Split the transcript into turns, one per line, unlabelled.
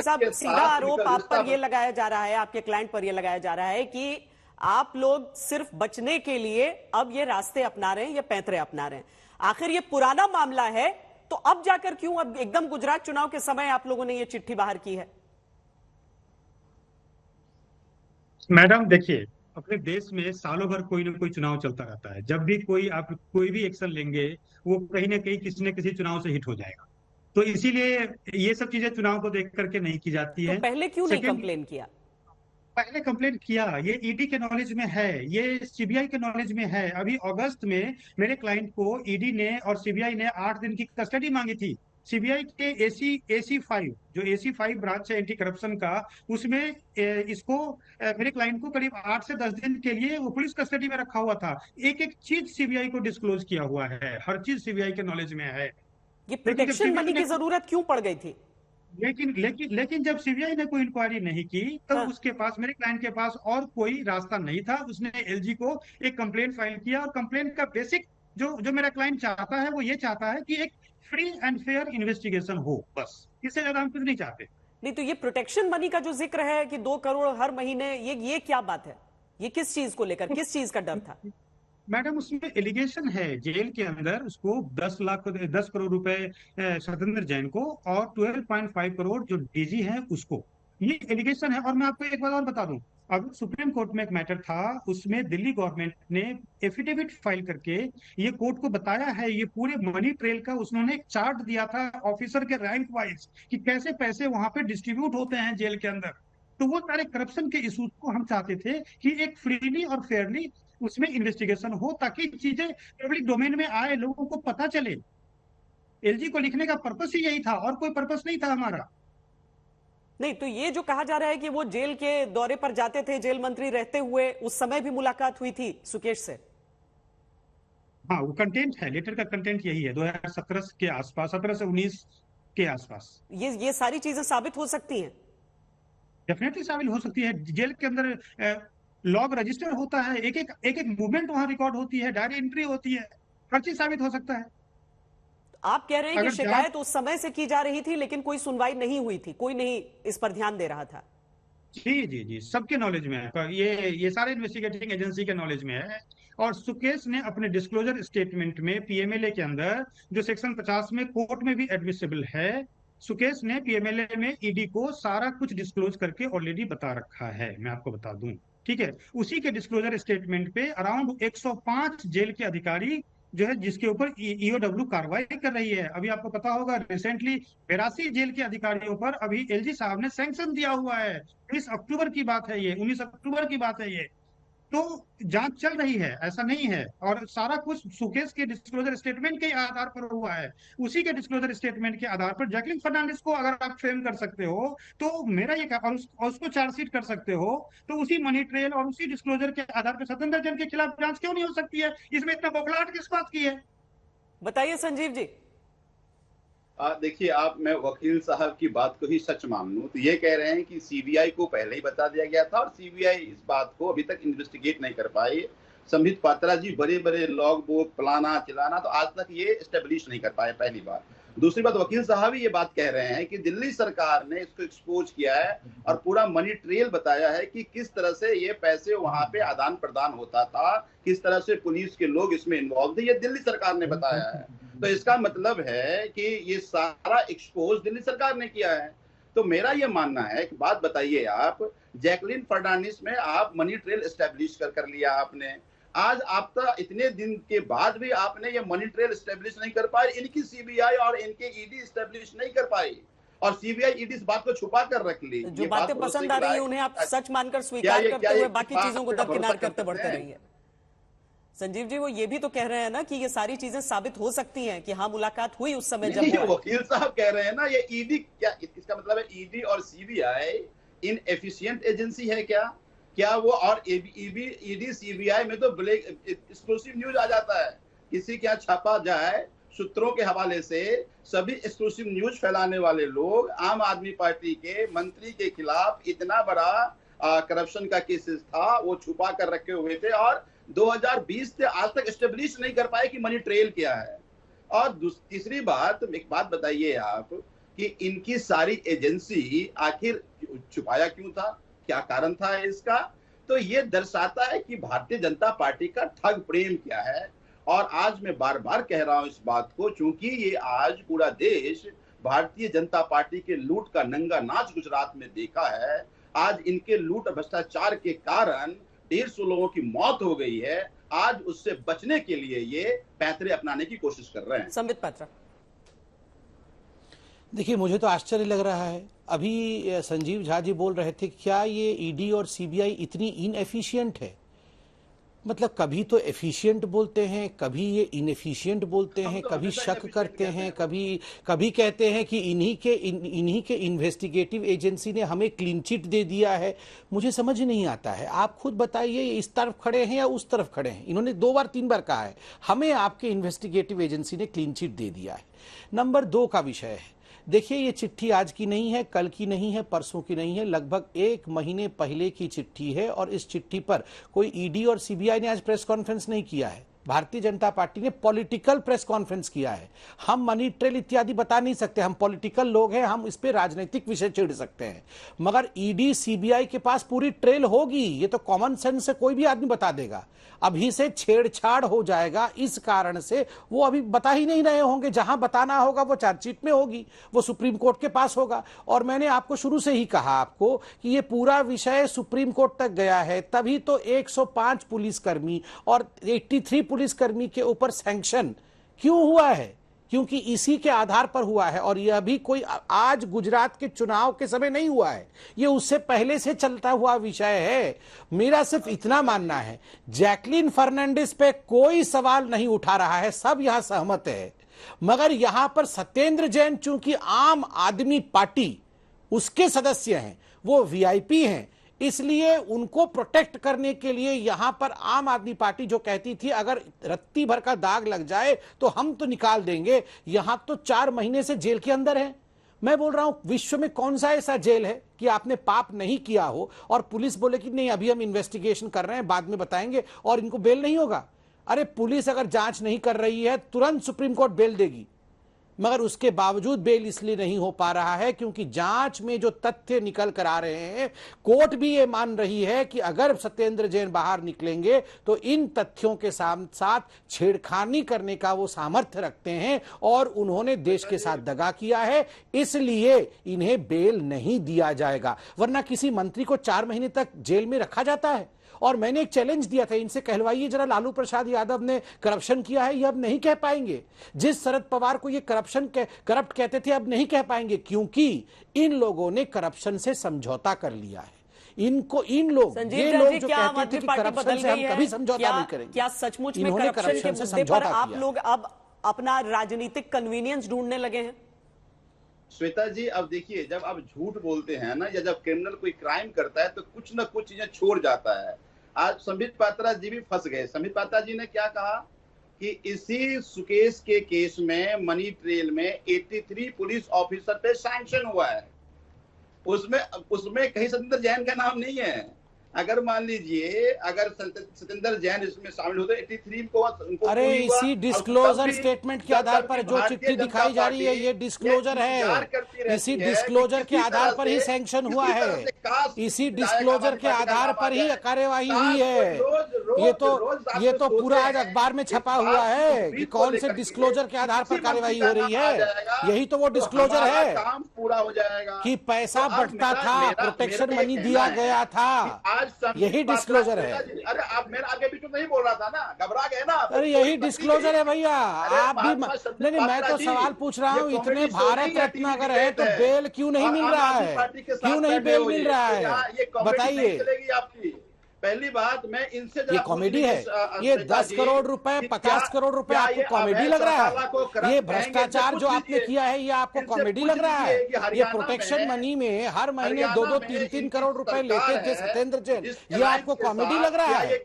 साहब, सीधा आरोप आप पर यह लगाया जा रहा है, आपके क्लाइंट पर यह लगाया जा रहा है कि आप लोग सिर्फ बचने के लिए अब ये रास्ते अपना रहे हैं, ये पैंतरे अपना रहे हैं। आखिर ये पुराना मामला है तो अब जाकर क्यों अब एकदम गुजरात चुनाव के समय आप लोगों ने ये चिट्ठी बाहर की है?
मैडम देखिए, अपने देश में सालों भर कोई ना कोई चुनाव चलता रहता है। जब भी कोई आप कोई भी एक्शन लेंगे, वो कहीं ना कहीं किसी न किसी चुनाव से हिट हो जाएगा। तो इसीलिए ये सब चीजें चुनाव को देख करके नहीं की जाती
तो
है।
पहले क्यों नहीं
सेकंड,
कंप्लेन किया?
पहले कंप्लेंट किया, ये ईडी के नॉलेज में है, ये सीबीआई के नॉलेज में है। अभी अगस्त में मेरे क्लाइंट को ईडी ने और सीबीआई ने 8 दिन की कस्टडी मांगी थी। सीबीआई के एसी 5, जो एसी 5 ब्रांच है एंटी करप्शन का, उसमें इसको मेरे क्लाइंट को करीब 8 से 10 दिन के लिए वो पुलिस कस्टडी में रखा हुआ था। एक एक चीज सीबीआई को डिस्क्लोज किया हुआ है, हर चीज सीबीआई के नॉलेज में है।
ये
लेकिन जब
प्रोटेक्शन
सीबीआई
मनी
ने
की जरूरत क्यों पड़ गई थी?
लेकिन जब सीबीआई ने कोई इंक्वायरी नहीं की, तो
हाँ।
उसके पास, मेरे क्लाइंट के पास और कोई रास्ता नहीं था। उसने एलजी को एक कंप्लेंट फाइल किया, और कंप्लेंट का बेसिक जो जो मेरा क्लाइंट चाहता है, वो ये चाहता है कि एक फ्री एंड फेयर इन्वेस्टिगेशन हो, बस। इससे ज्यादा हम कुछ नहीं चाहते।
नहीं तो ये प्रोटेक्शन मनी का जो जिक्र है कि 2 करोड़ हर महीने, ये क्या बात है? ये किस चीज को लेकर, किस चीज का डर था?
मैडम, उसमें एलिगेशन है, जेल के अंदर उसको 10 करोड़ रुपए सत्येंद्र जैन को, और 12.5 करोड़ जो डीजी है उसको, ये एलिगेशन है। और मैं आपको एक बात और बता दूं, अब सुप्रीम कोर्ट में एक मैटर था, उसमें दिल्ली गवर्नमेंट ने एफिडेविट फाइल करके ये कोर्ट को बताया है, ये पूरे मनी ट्रेल का उन्होंने एक चार्ट दिया था ऑफिसर के रैंक वाइज, कि कैसे पैसे वहां पे डिस्ट्रीब्यूट होते हैं जेल के अंदर। तो वो सारे करप्शन के इशूज को हम चाहते थे कि एक फ्रीली और फेयरली उसमें इन्वेस्टिगेशन हो, ताकि चीजें पब्लिक डोमेन में आए, लोगों को पता चले। एलजी को लिखने का पर्पस ही यही था, और कोई पर्पस नहीं था हमारा।
नहीं तो ये जो कहा जा रहा है कि वो जेल के दौरे पर जाते थे जेल मंत्री रहते हुए, उस समय भी मुलाकात हुई थी सुकेश से?
हाँ, वो कंटेंट है, लेटर का कंटेंट यही है, 2017 के आसपास, 17 से 19 के आसपास।
ये सारी चीजें साबित हो सकती हैं?
डेफिनेटली शामिल हो सकती है। जेल के अंदर लॉग रजिस्टर होता है, एक एक मूवमेंट वहां रिकॉर्ड होती है, डायरी एंट्री होती है, हर चीज साबित हो सकता है।
आप कह रहे हैं कि
अगर जांच,
शिकायत उस समय से की जा रही थी लेकिन कोई सुनवाई नहीं हुई थी, कोई नहीं इस पर ध्यान दे रहा था?
जी जी जी, सबके नॉलेज में है, ये सारे इन्वेस्टिगेटिंग एजेंसी के नॉलेज में है। और सुकेश ने अपने डिस्क्लोजर स्टेटमेंट में पीएमएलए के अंदर, जो सेक्शन 50 में कोर्ट में भी एडमिसिबल है, सुकेश ने पीएमएलए में ईडी को सारा कुछ डिस्क्लोज करके ऑलरेडी बता रखा है, मैं आपको बता दूं। ठीक है, उसी के डिस्क्लोजर स्टेटमेंट पे अराउंड 105 जेल के अधिकारी जो है, जिसके ऊपर ईओडब्ल्यू कार्रवाई कर रही है। अभी आपको पता होगा, रिसेंटली 82 जेल के अधिकारियों पर अभी एलजी साहब ने सैंक्शन दिया हुआ है। 20 अक्टूबर की बात है ये, 19 अक्टूबर की बात है ये। तो जांच चल रही है, ऐसा नहीं है। और सारा कुछ सुकेश के डिस्क्लोजर स्टेटमेंट के आधार पर हुआ है। उसी के डिस्क्लोजर स्टेटमेंट के आधार पर जैकलिन फर्नांडिस को अगर आप फ्रेम कर सकते हो, तो मेरा ये और उसको चार्जशीट कर सकते हो, तो उसी मनी ट्रेल और उसी डिस्क्लोजर के आधार पर सत्येंद्र जैन के खिलाफ जांच क्यों नहीं हो सकती है? इसमें इतना बौखलाहट किस बात की है?
बताइए संजीव जी।
देखिए, आप, मैं वकील साहब की बात को ही सच मान लूं तो ये कह रहे हैं कि सीबीआई को पहले ही बता दिया गया था और सीबीआई इस बात को अभी तक इन्वेस्टिगेट नहीं कर पाई। संबित पात्रा जी बड़े बड़े लॉग बुक फलाना चिलाना तो आज तक ये स्टेब्लिश नहीं कर पाए, पहली बात। दूसरी बात, वकील साहब ही ये बात कह रहे हैं कि दिल्ली सरकार ने इसको एक्सपोज किया है और पूरा मनी ट्रेल बताया है कि किस तरह से ये पैसे वहां पे आदान प्रदान होता था, किस तरह से पुलिस के लोग इसमें इन्वॉल्व थे, ये दिल्ली सरकार ने बताया है। तो इसका मतलब है कि ये सारा एक्सपोज दिल्ली सरकार ने किया है। तो मेरा ये मानना है कि, बात बताइए आप, जैकलिन फर्नांडिस में आप मनी ट्रेल एस्टेब्लिश कर लिया आपने, आज आपका इतने दिन के बाद भी आपने ये मनी ट्रेल एस्टेब्लिश नहीं कर पाए, इनकी सीबीआई और इनके ईडी एस्टेब्लिश नहीं कर पाई, और सीबीआई ईडी इस बात को छुपा कर रख ली।
जो बातें पसंद आ रही है उन्हें आप सच मानकर स्वीकार करते हुए बाकी चीजों को दरकिनार करते बढ़ते रहिए। संजीव जी, वो ये भी तो कह रहे हैं ना कि ये सारी चीजें साबित हो सकती हैं कि हाँ मुलाकात हुई उस समय जब
वकील साहब कह रहे हैं ना, ये ईडी क्या, इसका मतलब है ईडी और सीबीआई इन एफिशिएंट एजेंसी है क्या वो? और ईडी सीबीआई में तो ब्लैक एक्सक्लूसिव न्यूज आ जाता है, किसी क्या छापा जाए, सूत्रों के हवाले से सभी एक्सक्लूसिव न्यूज फैलाने वाले लोग आम आदमी पार्टी के मंत्री के खिलाफ इतना बड़ा करप्शन का केसेस था, वो छुपा कर रखे हुए थे, और 2020 से आज तक एस्टेब्लिश नहीं कर पाए कि मनी ट्रेल क्या है। और तीसरी बात, एक बात बताइए आप, कि इनकी सारी एजेंसी आखिर छुपाया क्यों था, क्या कारण था इसका। तो ये दर्शाता है कि भारतीय जनता पार्टी का ठग प्रेम क्या है। और आज मैं बार बार कह रहा हूं इस बात को, चूंकि ये आज पूरा देश भारतीय जनता पार्टी के लूट का नंगा नाच गुजरात में देखा है। आज इनके लूट और भ्रष्टाचार के कारण 150 लोगों की मौत हो गई है। आज उससे बचने के लिए ये पैंतरे अपनाने की कोशिश कर रहे हैं।
संबित पात्रा,
देखिए, मुझे तो आश्चर्य लग रहा है। अभी संजीव झा जी बोल रहे थे, क्या ये ईडी और सीबीआई इतनी इनएफिशिएंट है? मतलब कभी तो एफिशिएंट बोलते हैं, कभी ये इनएफिशिएंट बोलते हैं, कभी शक करते हैं, कभी कहते हैं कि इन्हीं के इन्वेस्टिगेटिव एजेंसी ने हमें क्लीन चिट दे दिया है। मुझे समझ नहीं आता है। आप खुद बताइए, इस तरफ खड़े हैं या उस तरफ खड़े हैं? इन्होंने 2 बार 3 बार कहा है हमें आपके इन्वेस्टिगेटिव एजेंसी ने क्लीन चिट दे दिया है। नंबर 2 का विषय है, देखिए, ये चिट्ठी आज की नहीं है, कल की नहीं है, परसों की नहीं है, लगभग 1 महीने पहले की चिट्ठी है। और इस चिट्ठी पर कोई ईडी और सीबीआई ने आज प्रेस कॉन्फ्रेंस नहीं किया है। भारतीय जनता पार्टी ने पॉलिटिकल प्रेस कॉन्फ्रेंस किया है। हम मनी ट्रेल इत्यादि बता नहीं सकते, हम पॉलिटिकल लोग हैं, हम इस पे राजनीतिक विषय छेड़ सकते हैं, मगर ईडी सीबीआई के पास पूरी ट्रेल होगी। ये तो कॉमन सेंस से कोई भी आदमी बता देगा। अभी से छेड़छाड़ हो जाएगा, इस कारण से वो अभी बता ही नहीं रहे होंगे। जहां बताना होगा वो चार्जशीट में होगी, वो सुप्रीम कोर्ट के पास होगा। और मैंने आपको शुरू से ही कहा आपको कि ये पूरा विषय सुप्रीम कोर्ट तक गया है, तभी तो 105 पुलिसकर्मी और 83 पुलिसकर्मी के ऊपर सैंक्शन क्यों हुआ है, क्योंकि इसी के आधार पर हुआ है। और यह भी कोई आज गुजरात के चुनाव के समय नहीं हुआ है, यह उससे पहले से चलता हुआ विषय है। मेरा सिर्फ इतना मानना है, जैकलीन फर्नांडिस पे कोई सवाल नहीं उठा रहा है, सब यहां सहमत है, मगर यहां पर सत्येंद्र जैन चूंकि आम आदमी पार्टी उसके सदस्य हैं, वो वीआईपी हैं, इसलिए उनको प्रोटेक्ट करने के लिए यहां पर आम आदमी पार्टी जो कहती थी अगर रत्ती भर का दाग लग जाए तो हम तो निकाल देंगे, यहां तो 4 महीने से जेल के अंदर है। मैं बोल रहा हूं, विश्व में कौन सा ऐसा जेल है कि आपने पाप नहीं किया हो और पुलिस बोले कि नहीं अभी हम इन्वेस्टिगेशन कर रहे हैं, बाद में बताएंगे, और इनको बेल नहीं होगा। अरे पुलिस अगर जांच नहीं कर रही है तुरंत सुप्रीम कोर्ट बेल देगी, मगर उसके बावजूद बेल इसलिए नहीं हो पा रहा है क्योंकि जांच में जो तथ्य निकल कर आ रहे हैं, कोर्ट भी ये मान रही है कि अगर सत्येंद्र जैन बाहर निकलेंगे तो इन तथ्यों के साथ छेड़खानी करने का वो सामर्थ्य रखते हैं और उन्होंने देश के साथ दगा किया है, इसलिए इन्हें बेल नहीं दिया जाएगा। वरना किसी मंत्री को 4 महीने तक जेल में रखा जाता है। और मैंने एक चैलेंज दिया था, इनसे कहलवाइए जरा लालू प्रसाद यादव ने करप्शन किया है, ये अब नहीं कह पाएंगे। जिस शरद पवार को ये करप्ट कहते थे, अब नहीं कह पाएंगे, क्योंकि इन लोगों ने करप्शन से समझौता कर लिया है। इन लोग जो कहते थे कि करप्शन से हम कभी समझौता नहीं करेंगे,
क्या सचमुच में करप्शन के मुद्दे पर आप लोग अब अपना राजनीतिक कन्वीनियंस ढूंढने लगे हैं?
श्वेता जी, अब देखिए, जब आप झूठ बोलते हैं ना, या जब क्रिमिनल कोई क्राइम करता है तो कुछ ना कुछ चीजें छोड़ जाता है। आज संबित पात्रा जी भी फंस गए। संबित पात्रा जी ने क्या कहा कि इसी सुकेश के केस में मनी ट्रेल में 83 पुलिस ऑफिसर पे सैंक्शन हुआ है, उसमें कहीं सत्येंद्र जैन का नाम नहीं है। अगर मान लीजिए अगर सत्येंद्र जैन इसमें शामिल होते 83 को,
अरे इसी डिस्क्लोजर स्टेटमेंट के आधार पर जो चिट्ठी दिखाई जा रही है, ये डिस्क्लोजर है, इसी डिस्क्लोजर के आधार पर ही सैंक्शन हुआ है, इसी डिस्क्लोजर के आधार पर ही कार्यवाही हुई है। ये तो पूरा आज अखबार में छपा हुआ है कि कौन से डिस्क्लोजर के आधार पर कार्यवाही हो रही है। यही तो वो डिस्क्लोजर है,
काम पूरा हो जाएगा
कि पैसा बढ़ता था, प्रोटेक्शन मनी दिया गया था, यही डिस्क्लोजर है।
अरे आप मेरा आगे भी तो नहीं बोल रहा था ना, घबरा गए ना।
अरे यही डिस्क्लोजर है भैया, आप भी नहीं, मैं तो सवाल पूछ रहा हूँ, इतने भारत रत्न अगर है तो बेल क्यों नहीं मिल रहा है, क्यों नहीं बेल मिल रहा है, बताइए।
पहली बात, मैं इनसे
ये कॉमेडी है, ये 10 करोड़ रुपए 50 करोड़ रुपए आपको कॉमेडी लग रहा है? ये भ्रष्टाचार जो आपने किया है ये आपको कॉमेडी लग रहा है? ये प्रोटेक्शन मनी में हर महीने 2-2 3-3 करोड़ रुपए लेते थे सत्येंद्र जैन, ये आपको कॉमेडी लग रहा है?